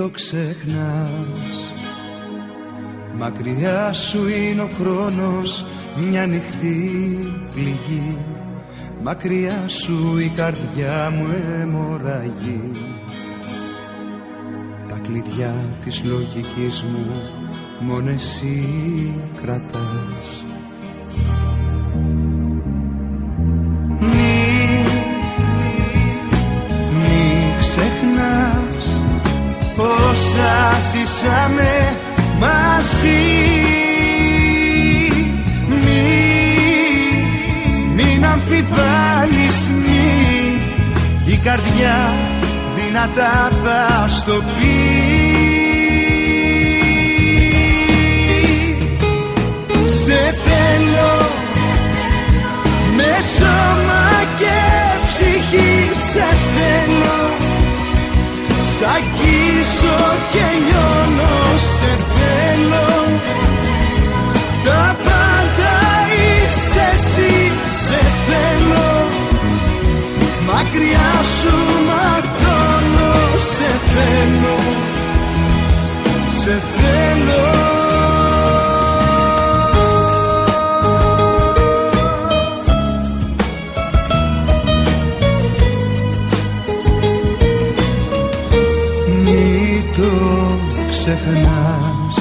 το ξεχνάς. Μακριά σου είναι ο χρόνος, μια νυχτή πληγή. Μακριά σου η καρδιά μου αιμορραγεί. Τα κλειδιά της λογικής μου μόνο εσύ κρατάς. Μη ξεχνάς όσα ζήσαμε μαζί. Μην αμφιβάλλεις, η καρδιά δυνατά θα στο πει. Σε θέλω με σώμα και ψυχή, σε θέλω. Σ' αγγίζω και λιώνω, σε θέλω. Τα πάντα είσαι εσύ, σε θέλω. Μακριά σου ματώνω, σε θέλω. Σε θέλω. Ξεχνάς,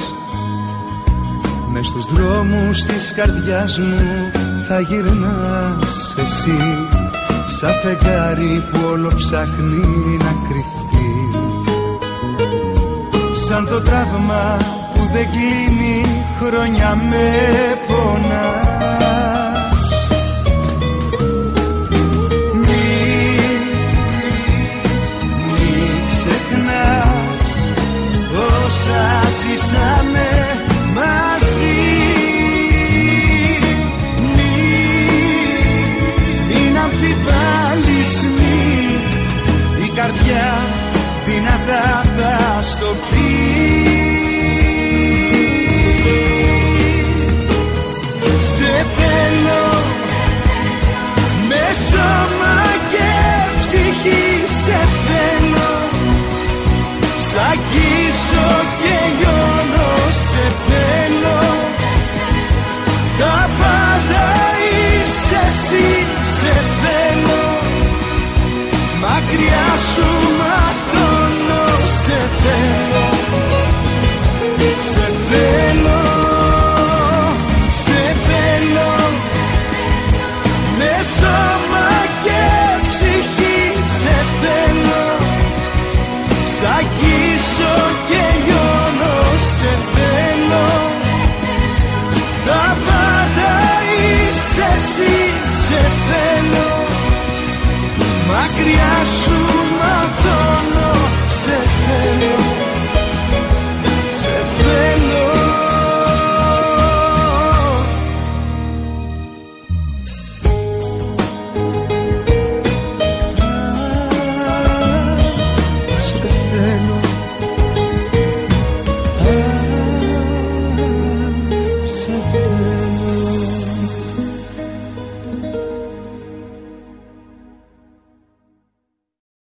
μες στους δρόμους της καρδιάς μου θα γυρνάς εσύ, σαν φεγγάρι που όλο ψάχνει να κρυφτεί, σαν το τραύμα που δεν κλείνει, χρόνια με πονάς. Μη ξεχνάς όσα ζήσαμε μαζί. Μην αμφιβάλλεις, η καρδιά δυνατά θα στο πει. Σε θέλω με σώμα και ψυχή, σε θέλω. Σ' αγγίζω και λιώνω, σε θέλω. Τα πάντα είσαι εσύ,